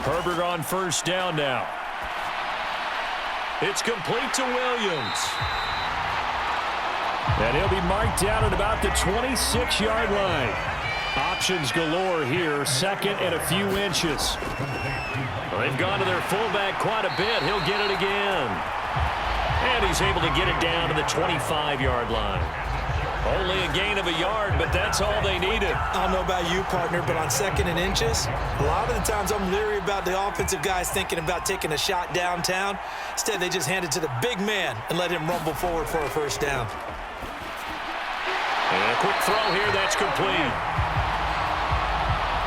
Herbert on first down now. It's complete to Williams. And he'll be marked down at about the 26-yard line. Options galore here, second and a few inches. Well, they've gone to their fullback quite a bit. He'll get it again. And he's able to get it down to the 25-yard line. Only a gain of a yard, but that's all they needed. I don't know about you, partner, but on second and inches, a lot of the times I'm leery about the offensive guys thinking about taking a shot downtown. Instead, they just hand it to the big man and let him rumble forward for a first down. And a quick throw here, that's complete.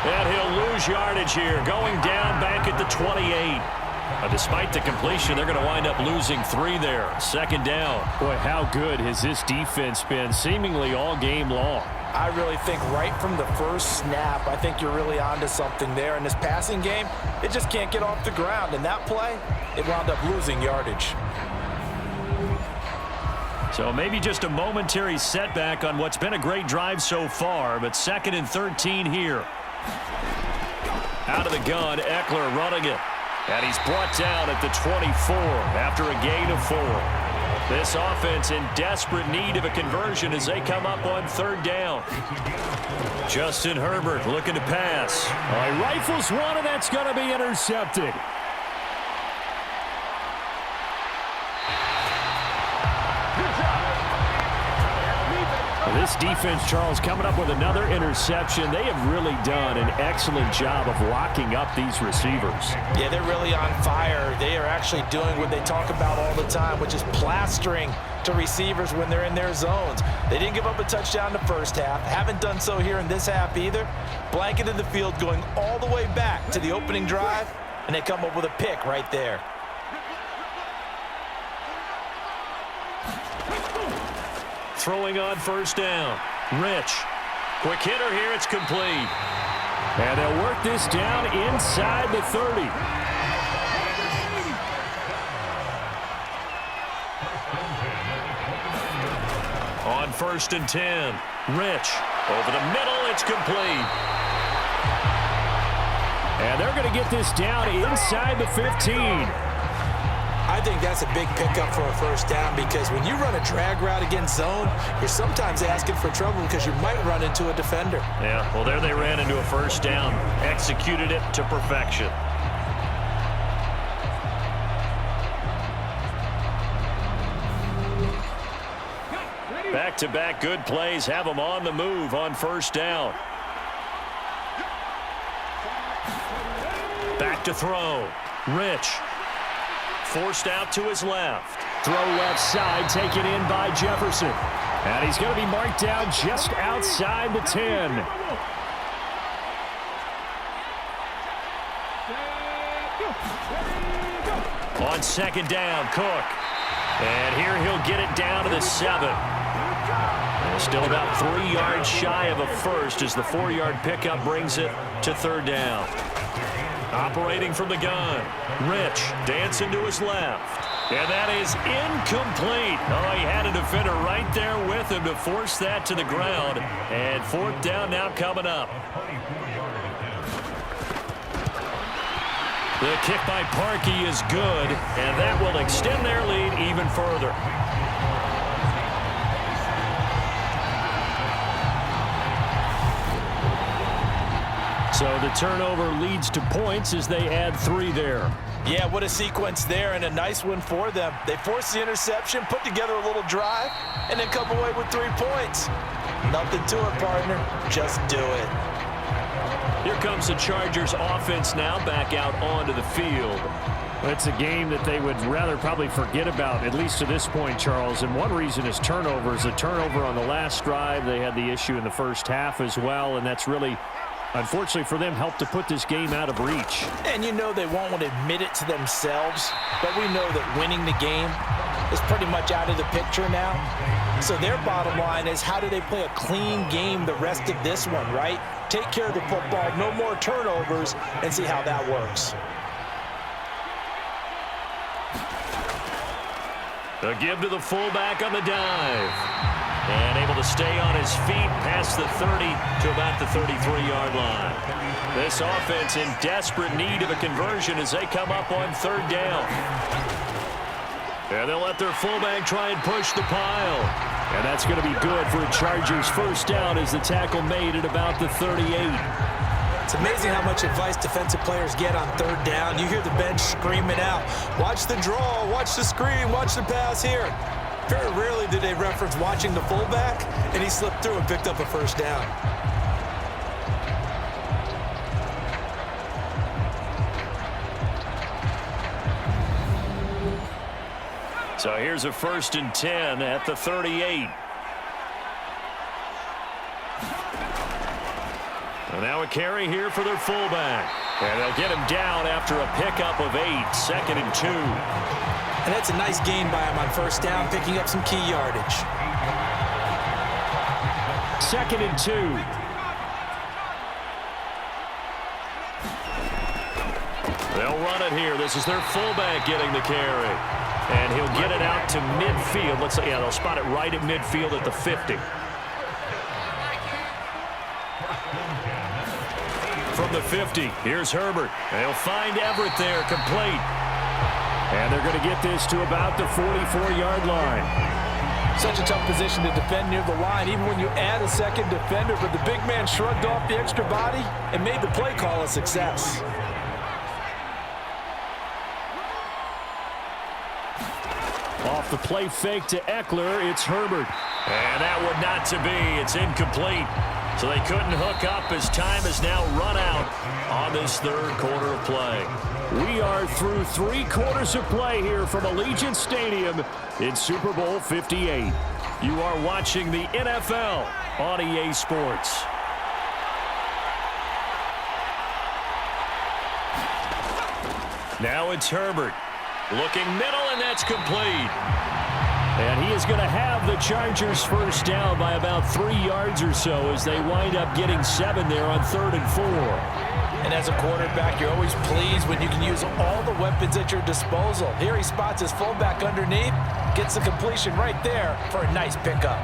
And he'll lose yardage here, going down back at the 28. Despite the completion, they're going to wind up losing 3 there. Second down. Boy, how good has this defense been seemingly all game long? I really think right from the first snap, I think you're really onto something there. In this passing game, it just can't get off the ground. And that play, it wound up losing yardage. So maybe just a momentary setback on what's been a great drive so far, but second and 13 here. Out of the gun, Eckler running it. And he's brought down at the 24 after a gain of 4. This offense in desperate need of a conversion as they come up on third down. Justin Herbert looking to pass. He rifles one, and that's going to be intercepted. This defense, Charles, coming up with another interception. They have really done an excellent job of locking up these receivers. Yeah, they're really on fire. They are actually doing what they talk about all the time, which is plastering to receivers when they're in their zones. They didn't give up a touchdown the first half. Haven't done so here in this half either. Blanketed the field going all the way back to the opening drive, and they come up with a pick right there. Throwing on first down. Rich. Quick hitter here. It's complete. And they'll work this down inside the 30. On first and 10. Rich. Over the middle. It's complete. And they're going to get this down inside the 15. I think that's a big pickup for a first down because when you run a drag route against zone, you're sometimes asking for trouble because you might run into a defender. Yeah, well, there they ran into a first down. Executed it to perfection. Back-to-back good plays have them on the move on first down. Back to throw. Rich. Forced out to his left. Throw left side, taken in by Jefferson. And he's going to be marked down just outside the 10. On second down, Cook. And here he'll get it down to the 7. And still about 3 yards shy of a first as the 4-yard pickup brings it to third down. Operating from the gun. Rich dancing to his left. And that is incomplete. Oh, he had a defender right there with him to force that to the ground. And fourth down now coming up. The kick by Parkey is good, and that will extend their lead even further. So the turnover leads to points as they add 3 there. Yeah, what a sequence there and a nice one for them. They force the interception, put together a little drive, and then come away with 3 points. Nothing to it, partner. Just do it. Here comes the Chargers offense now back out onto the field. It's a game that they would rather probably forget about, at least to this point, Charles. And one reason is turnovers. A turnover on the last drive. They had the issue in the first half as well, and that's really, unfortunately for them, helped to put this game out of reach. And you know they won't want to admit it to themselves, but we know that winning the game is pretty much out of the picture now. So their bottom line is, how do they play a clean game the rest of this one, right? Take care of the football, no more turnovers, and see how that works. The give to the fullback on the dive. And able to stay on his feet past the 30 to about the 33-yard line. This offense in desperate need of a conversion as they come up on third down. And they'll let their fullback try and push the pile. And that's going to be good for a Chargers first down as the tackle made at about the 38. It's amazing how much advice defensive players get on third down. You hear the bench screaming out, watch the draw, watch the screen, watch the pass here. Very rarely do they reference watching the fullback, and he slipped through and picked up a first down. So here's a 1st and 10 at the 38. And now a carry here for their fullback. And they'll get him down after a pickup of 8, 2nd and 2. And that's a nice gain by him on first down, picking up some key yardage. 2nd and 2. They'll run it here. This is their fullback getting the carry. And he'll get it out to midfield. Let's say, yeah, they'll spot it right at midfield at the 50. From the 50, here's Herbert. They'll find Everett there, complete. And they're going to get this to about the 44-yard line. Such a tough position to defend near the line, even when you add a second defender. But the big man shrugged off the extra body and made the play call a success. Off the play fake to Eckler, it's Herbert. And that would not to be. It's incomplete. So they couldn't hook up as time has now run out on this third quarter of play. We are through 3 quarters of play here from Allegiant Stadium in Super Bowl 58. You are watching the NFL on EA Sports. Now it's Herbert. Looking middle, and that's complete. And he is going to have the Chargers first down by about 3 yards or so as they wind up getting 7 there on 3rd and 4. And as a quarterback, you're always pleased when you can use all the weapons at your disposal. Here he spots his fullback underneath, gets the completion right there for a nice pickup.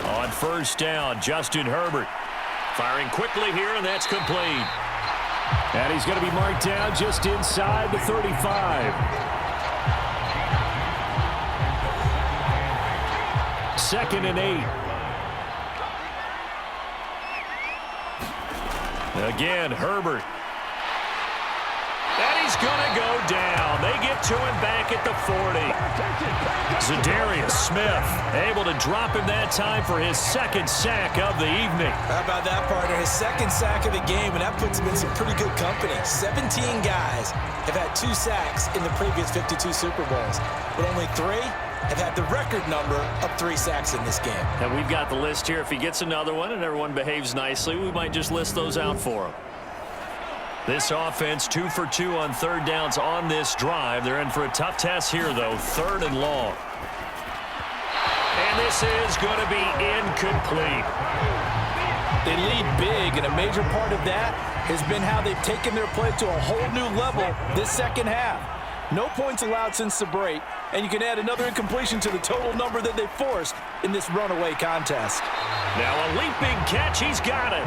On first down, Justin Herbert firing quickly here, and that's complete. And he's going to be marked down just inside the 35. 2nd and 8. Again, Herbert. And he's going to go down. They get to him back at the 40. Za'Darius Smith able to drop him that time for his 2nd sack of the evening. How about that, partner? His 2nd sack of the game, and that puts him in some pretty good company. 17 guys have had 2 sacks in the previous 52 Super Bowls, but only 3 have had the record number of 3 sacks in this game. And we've got the list here. If he gets another one and everyone behaves nicely, we might just list those out for him. This offense 2 for 2 on 3rd downs on this drive. They're in for a tough test here, though. 3rd and long. And this is going to be incomplete. They lead big, and a major part of that has been how they've taken their play to a whole new level this second half. No points allowed since the break, and you can add another incompletion to the total number that they forced in this runaway contest. Now a leaping catch. He's got it.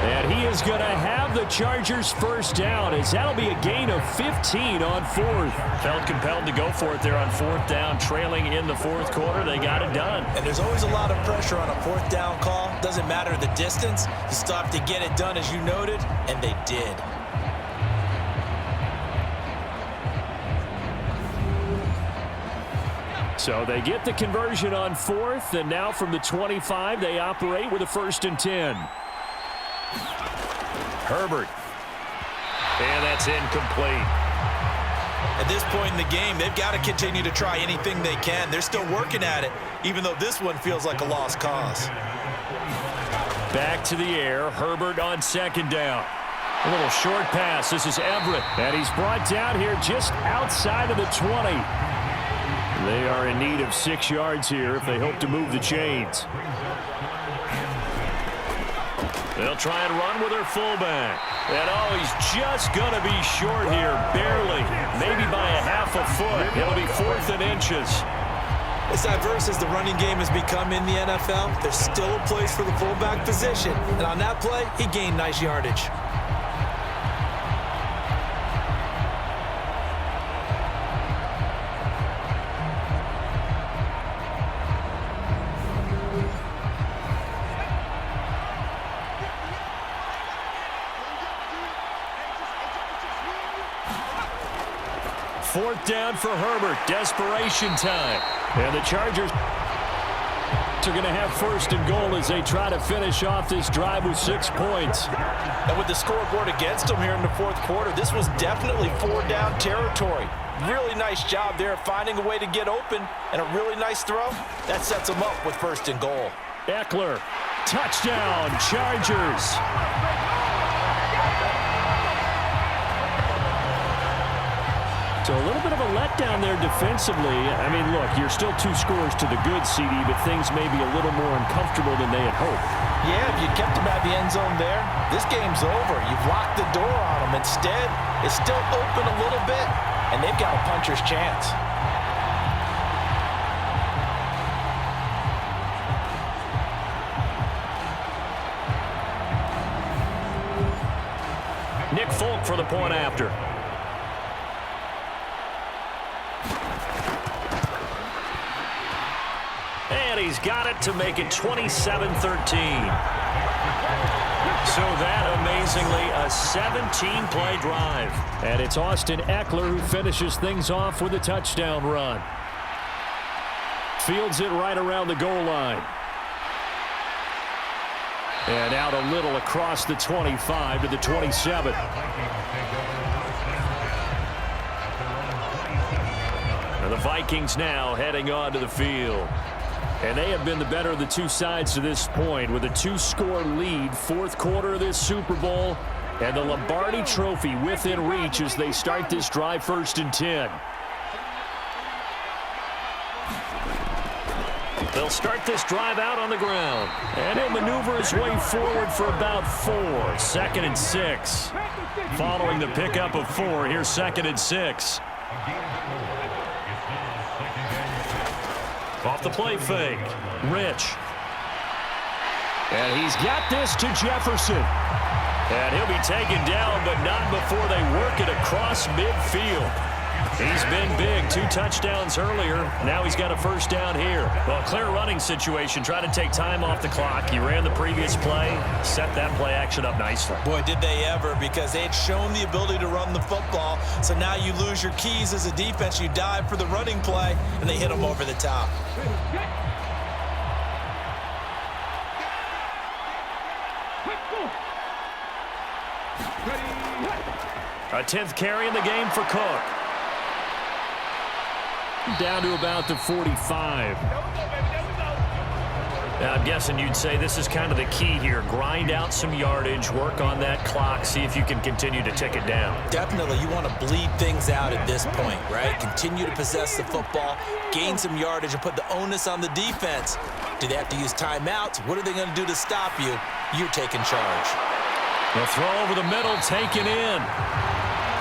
And he is going to have the Chargers first down as that'll be a gain of 15 on 4th. Felt compelled to go for it there on 4th down, trailing in the 4th quarter. They got it done. And there's always a lot of pressure on a 4th down call. Doesn't matter the distance. You still have to get it done, as you noted, and they did. So they get the conversion on 4th, and now from the 25, they operate with a 1st and 10. Herbert. And that's incomplete. At this point in the game, they've got to continue to try anything they can. They're still working at it, even though this one feels like a lost cause. Back to the air. Herbert on 2nd down. A little short pass. This is Everett. And he's brought down here just outside of the 20. They are in need of 6 yards here if they hope to move the chains. They'll try and run with their fullback. And, oh, he's just going to be short here, barely, maybe by a half a foot. It'll be 4th and inches. As diverse as the running game has become in the NFL, there's still a place for the fullback position. And on that play, he gained nice yardage. Fourth down for Herbert. Desperation time. And the Chargers are going to have 1st and goal as they try to finish off this drive with 6 points. And with the scoreboard against them here in the 4th quarter, this was definitely 4-down territory. Really nice job there finding a way to get open, and a really nice throw. That sets them up with 1st and goal. Eckler, touchdown, Chargers. So a little bit of a letdown there defensively. I mean, look, you're still 2 scores to the good, CD, but things may be a little more uncomfortable than they had hoped. Yeah, if you kept them at the end zone there, this game's over. You've locked the door on them. Instead, it's still open a little bit, and they've got a puncher's chance. Nick Folk for the point after. And he's got it to make it 27-13. So that, amazingly, a 17-play drive. And it's Austin Eckler who finishes things off with a touchdown run. Fields it right around the goal line. And out a little across the 25 to the 27. And the Vikings now heading onto the field. And they have been the better of the 2 sides to this point with a 2-score lead, 4th quarter of this Super Bowl, and the Lombardi Trophy within reach as they start this drive 1st and 10. They'll start this drive out on the ground, and he'll maneuver his way forward for about 4. 2nd and 6. Following the pickup of 4, here's 2nd and 6. Off the play fake, Rich. And he's got this to Jefferson. And he'll be taken down, but not before they work it across midfield. He's been big, 2 touchdowns earlier. Now he's got a 1st down here. Well, clear running situation, trying to take time off the clock. He ran the previous play, set that play action up nicely. Boy, did they ever, because they had shown the ability to run the football. So now you lose your keys as a defense. You dive for the running play, and they hit them over the top. A 10th carry in the game for Cook. Down to about the 45. Now, I'm guessing you'd say this is kind of the key here. Grind out some yardage, work on that clock, see if you can continue to tick it down. Definitely. You want to bleed things out at this point, right? Continue to possess the football, gain some yardage, and put the onus on the defense. Do they have to use timeouts? What are they going to do to stop you? You're taking charge. The throw over the middle, taken in.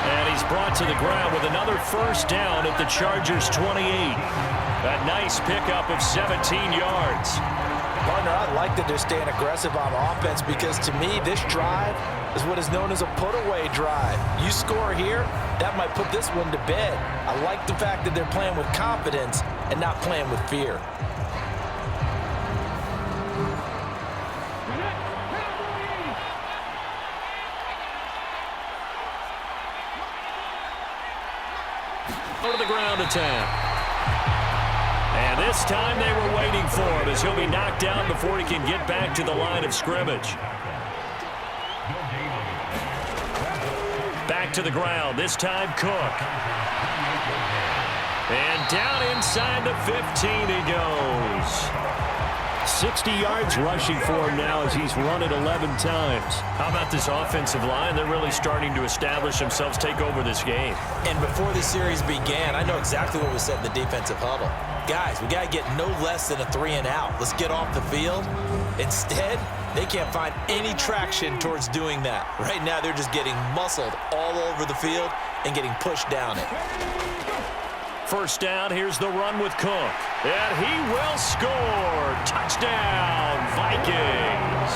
And he's brought to the ground with another 1st down at the Chargers' 28. A nice pickup of 17 yards. Partner, I like that they're staying aggressive on offense because, to me, this drive is what is known as a put-away drive. You score here, that might put this one to bed. I like the fact that they're playing with confidence and not playing with fear. Go to the ground attack. And this time they were waiting for him as he'll be knocked down before he can get back to the line of scrimmage. Back to the ground, this time Cook. And down inside the 15 he goes. 60 yards rushing for him now as he's run it 11 times. How about this offensive line? They're really starting to establish themselves, take over this game. And before the series began, I know exactly what was said in the defensive huddle. Guys, we got to get no less than a 3 and out. Let's get off the field. Instead, They can't find any traction towards doing that. Right now, they're just getting muscled all over the field and getting pushed down it. First down, here's the run with Cook. And he will score. Touchdown, Vikings.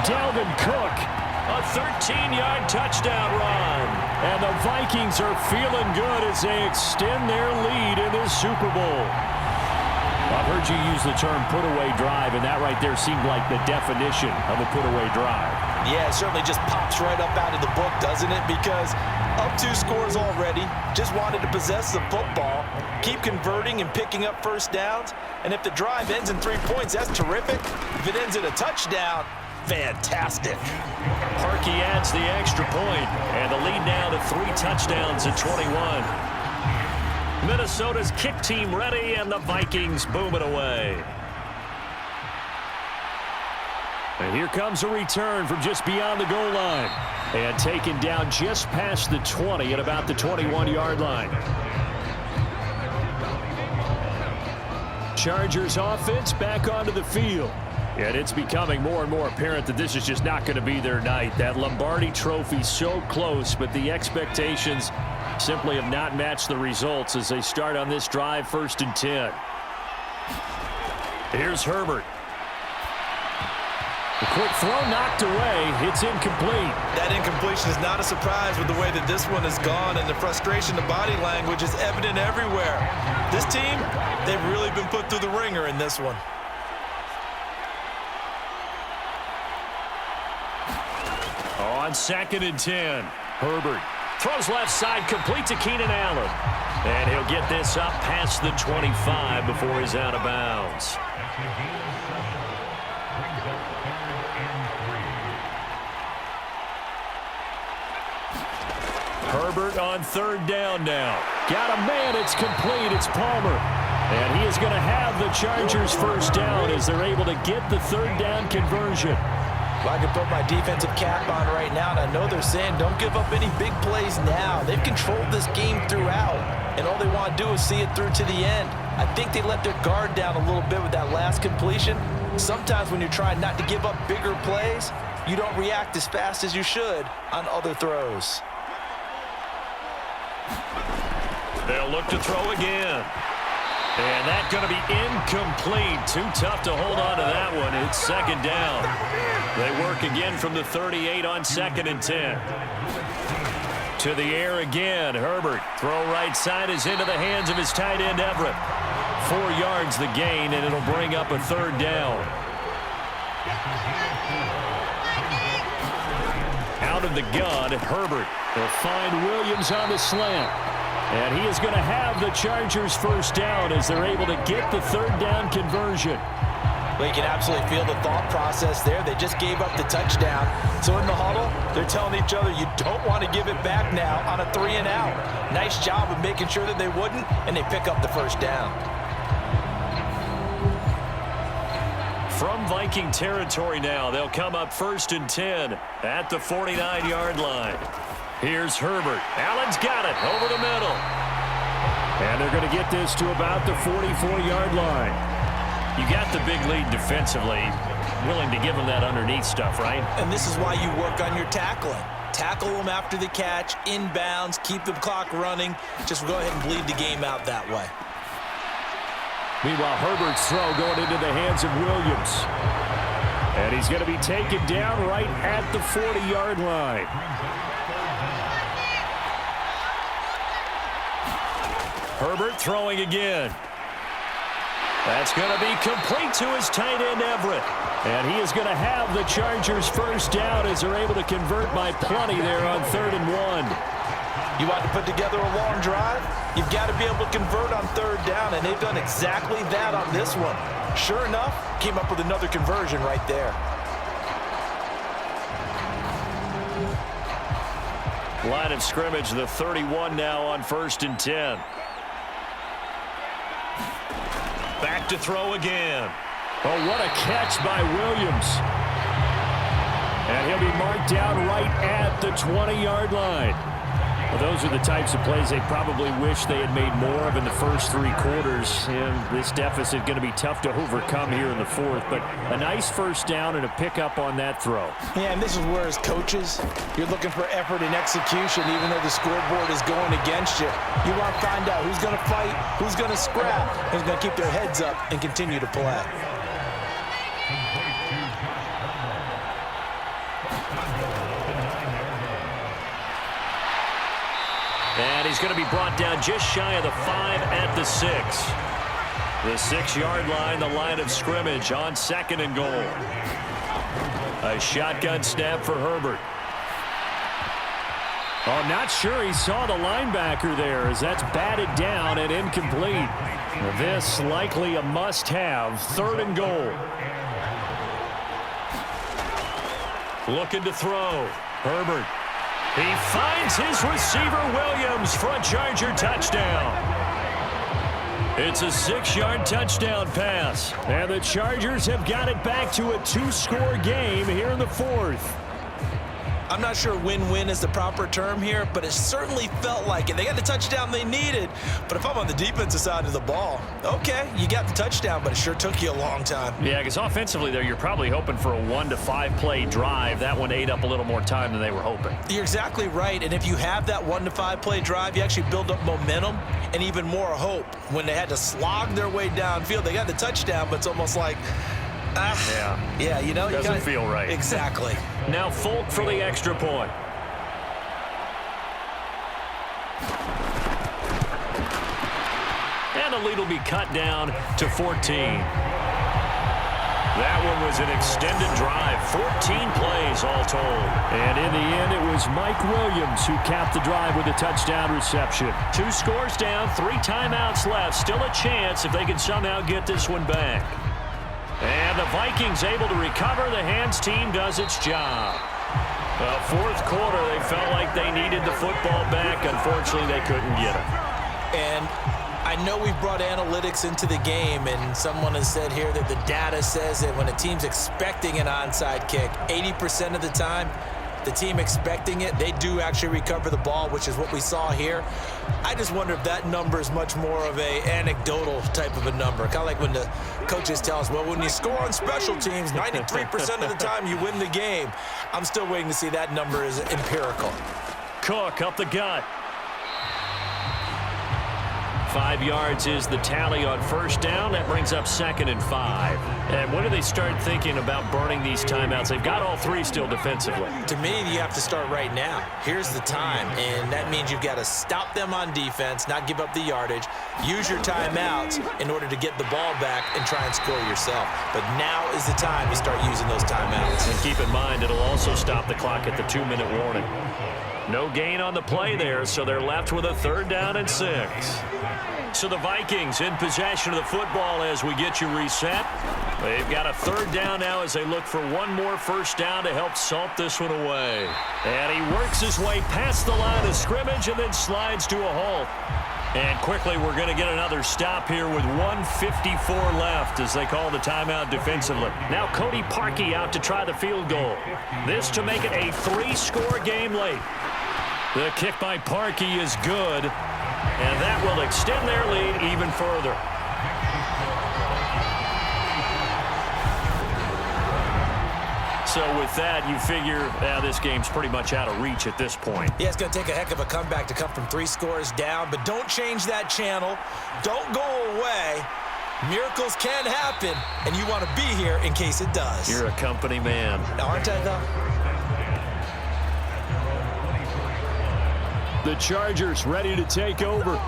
Dalvin Cook. A 13-yard touchdown run. And the Vikings are feeling good as they extend their lead in this Super Bowl. I've heard you use the term put-away drive, and that right there seemed like the definition of a put-away drive. Yeah, it certainly just pops right up out of the book, doesn't it? Because up 2 scores already, just wanted to possess the football, keep converting and picking up first downs, and if the drive ends in 3 points, that's terrific. If it ends in a touchdown, fantastic. Parkey adds the extra point, and the lead now to 3 touchdowns at 21. Minnesota's kick team ready, and the Vikings boom it away. And here comes a return from just beyond the goal line. And taken down just past the 20 at about the 21-yard line. Chargers offense back onto the field. And it's becoming more and more apparent that this is just not going to be their night. That Lombardi trophy so close, but the expectations simply have not matched the results as they start on this drive, 1st and 10. Here's Herbert. A quick throw knocked away. It's incomplete. That incompletion is not a surprise with the way that this one has gone, and the frustration, the body language is evident everywhere. This team, they've really been put through the ringer in this one. On 2nd and 10, Herbert throws left side, complete to Keenan Allen. And he'll get this up past the 25 before he's out of bounds. Herbert on 3rd down now. Got a man, it's complete, it's Palmer. And he is going to have the Chargers first down as they're able to get the 3rd down conversion. Well, I can put my defensive cap on right now, and I know they're saying don't give up any big plays now. They've controlled this game throughout, and all they want to do is see it through to the end. I think they let their guard down a little bit with that last completion. Sometimes when you're trying not to give up bigger plays, you don't react as fast as you should on other throws. They'll look to throw again. And that's going to be incomplete. Too tough to hold on to that one. It's 2nd down. They work again from the 38 on 2nd and 10. To the air again. Herbert. Throw right side is into the hands of his tight end, Everett. 4 yards the gain, and it'll bring up a 3rd down. Out of the gun, Herbert. They'll find Williams on the slant. And he is going to have the Chargers first down as they're able to get the 3rd down conversion. Well, you can absolutely feel the thought process there. They just gave up the touchdown. So in the huddle, they're telling each other, you don't want to give it back now on a 3 and out. Nice job of making sure that they wouldn't, and they pick up the first down. From Viking territory now, they'll come up 1st and 10 at the 49-yard line. Here's Herbert. Allen's got it over the middle. And they're going to get this to about the 44-yard line. You got the big lead defensively. Willing to give them that underneath stuff, right? And this is why you work on your tackling. Tackle them after the catch, inbounds, keep the clock running. Just go ahead and bleed the game out that way. Meanwhile, Herbert's throw going into the hands of Williams. And he's going to be taken down right at the 40-yard line. Herbert throwing again. That's going to be complete to his tight end, Everett. And he is going to have the Chargers first down as they're able to convert by plenty there on 3rd and 1. You want to put together a long drive? You've got to be able to convert on 3rd down, and they've done exactly that on this one. Sure enough, came up with another conversion right there. Line of scrimmage, the 31 now on 1st and 10. Back to throw again. Oh, what a catch by Williams. And he'll be marked down right at the 20-yard line. Well, those are the types of plays they probably wish they had made more of in the first 3 quarters. And this deficit going to be tough to overcome here in the fourth. But a nice first down and a pickup on that throw. Yeah, and this is where, as coaches, you're looking for effort and execution, even though the scoreboard is going against you. You want to find out who's going to fight, who's going to scrap, who's going to keep their heads up and continue to play. And he's going to be brought down just shy of the 5 at the 6. The 6-yard line, the line of scrimmage on 2nd and goal. A shotgun snap for Herbert. Oh, not sure he saw the linebacker there as that's batted down and incomplete. This likely a must-have. 3rd and goal. Looking to throw. Herbert. He finds his receiver, Williams, for a Charger touchdown. It's a 6-yard touchdown pass. And the Chargers have got it back to a 2-score game here in the 4th. I'm not sure win-win is the proper term here, but it certainly felt like it. They got the touchdown they needed, but if I'm on the defensive side of the ball, okay, you got the touchdown, but it sure took you a long time. Yeah, because offensively there, you're probably hoping for a 1 to 5 play drive. That one ate up a little more time than they were hoping. You're exactly right, and if you have that 1 to 5 play drive, you actually build up momentum and even more hope. When they had to slog their way downfield, they got the touchdown, but it's almost like, yeah, you know, doesn't feel right. Exactly. Now Folk for the extra point. And the lead will be cut down to 14. That one was an extended drive, 14 plays all told. And in the end, it was Mike Williams who capped the drive with a touchdown reception. 2 scores down, 3 timeouts left. Still a chance if they can somehow get this one back. And the Vikings able to recover. The hands team does its job. The 4th quarter, they felt like they needed the football back. Unfortunately, they couldn't get it. And I know we've brought analytics into the game, and someone has said here that the data says that when a team's expecting an onside kick, 80% of the time, the team expecting it, they do actually recover the ball, which is what we saw here. I just wonder if that number is much more of a anecdotal type of a number. Kind of like when the coaches tell us, well, when you score on special teams, 93% of the time you win the game. I'm still waiting to see that number is empirical. Cook up the gut. 5 yards is the tally on first down. That brings up 2nd and 5. And when do they start thinking about burning these timeouts? They've got all 3 still defensively. To me, you have to start right now. Here's the time, and that means you've got to stop them on defense, not give up the yardage, use your timeouts in order to get the ball back and try and score yourself. But now is the time to start using those timeouts. And keep in mind, it'll also stop the clock at the 2-minute warning. No gain on the play there, so they're left with a 3rd down and 6. So the Vikings in possession of the football as we get you reset. They've got a 3rd down now as they look for one more first down to help salt this one away. And he works his way past the line of scrimmage and then slides to a halt. And quickly we're going to get another stop here with 1:54 left as they call the timeout defensively. Now Cody Parkey out to try the field goal. This to make it a 3-score game late. The kick by Parkey is good. And that will extend their lead even further. So with that, you figure this game's pretty much out of reach at this point. Yeah, it's going to take a heck of a comeback to come from 3 scores down, but don't change that channel. Don't go away. Miracles can happen, and you want to be here in case it does. You're a company man. Aren't I, though? The Chargers ready to take over.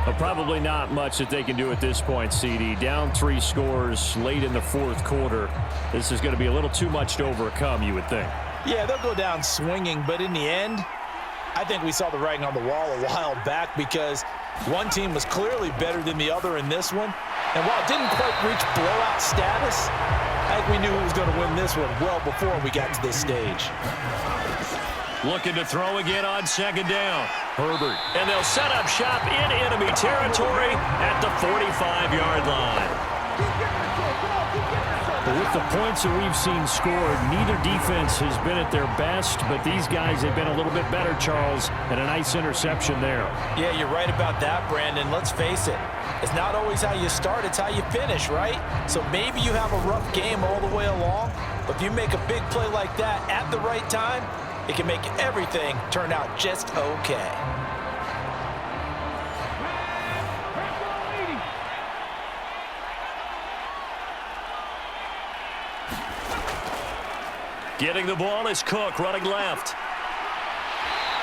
But probably not much that they can do at this point, CD. Down 3 scores late in the 4th quarter. This is going to be a little too much to overcome, you would think. Yeah, they'll go down swinging, but in the end, I think we saw the writing on the wall a while back because one team was clearly better than the other in this one. And while it didn't quite reach blowout status, I think we knew who was going to win this one well before we got to this stage. Looking to throw again on 2nd down. Herbert. And they'll set up shop in enemy territory at the 45-yard line. With the points that we've seen scored, neither defense has been at their best, but these guys have been a little bit better, Charles, and a nice interception there. Yeah, you're right about that, Brandon. Let's face it. It's not always how you start, it's how you finish, right? So maybe you have a rough game all the way along, but if you make a big play like that at the right time, it can make everything turn out just okay. Getting the ball is Cook running left.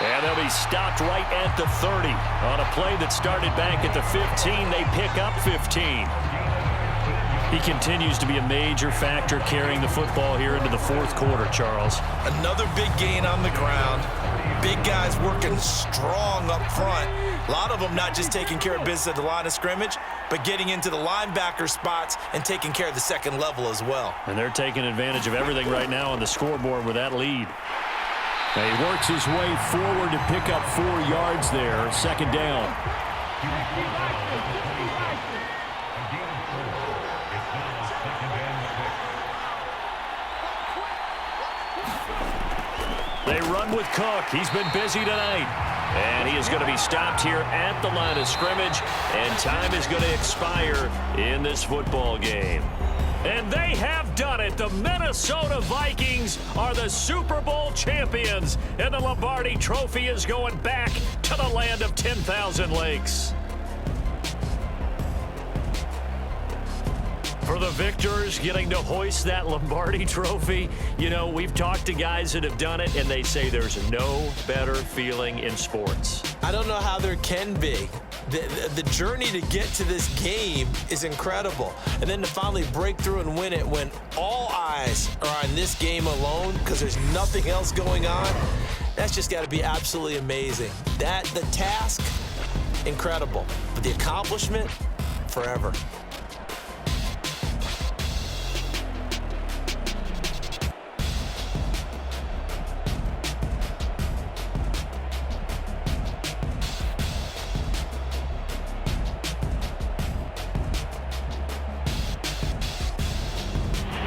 And they'll be stopped right at the 30. On a play that started back at the 15, they pick up 15. He continues to be a major factor carrying the football here into the fourth quarter, Charles. Another big gain on the ground. Big guys working strong up front. A lot of them not just taking care of business at the line of scrimmage, but getting into the linebacker spots and taking care of the second level as well. And they're taking advantage of everything right now on the scoreboard with that lead. And he works his way forward to pick up 4 yards there. Second down. They run with Cook. He's been busy tonight. And he is going to be stopped here at the line of scrimmage. And time is going to expire in this football game. And they have done it. The Minnesota Vikings are the Super Bowl champions. And the Lombardi Trophy is going back to the land of 10,000 lakes. For the victors, getting to hoist that Lombardi Trophy, you know, we've talked to guys that have done it, and they say there's no better feeling in sports. I don't know how there can be. The journey to get to this game is incredible. And then to finally break through and win it when all eyes are on this game alone because there's nothing else going on, that's just got to be absolutely amazing. The task, incredible. But the accomplishment, forever.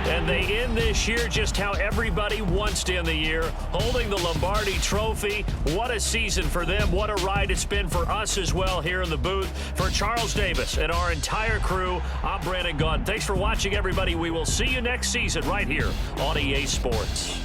And they end this year just how everybody wants to end the year, holding the Lombardi Trophy. What a season for them. What a ride it's been for us as well here in the booth. For Charles Davis and our entire crew, I'm Brandon Gaudin. Thanks for watching, everybody. We will see you next season right here on EA Sports.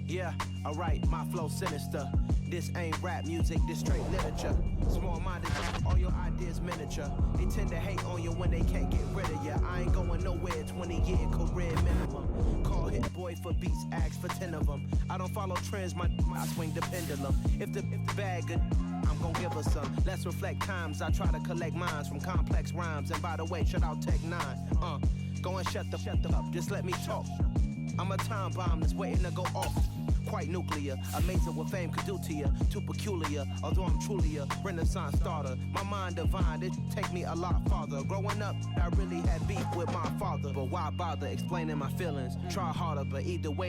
Yeah, alright, my flow sinister. This ain't rap music, this straight literature. Small-minded, all your ideas miniature. They tend to hate on you when they can't get rid of you. I ain't going nowhere, 20-year career minimum. Call Hit Boy for beats, ask for 10 of them. I don't follow trends, I swing the pendulum. If the bag good, I'm gon' give her some. Let's reflect times, I try to collect minds from complex rhymes. And by the way, shout out Tech 9. Go and shut the up, just let me talk. I'm a time bomb that's waiting to go off. Quite nuclear, amazing what fame could do to you. Too peculiar, although I'm truly a renaissance starter. My mind divine, it take me a lot farther. Growing up, I really had beef with my father. But why bother explaining my feelings? Try harder, but either way.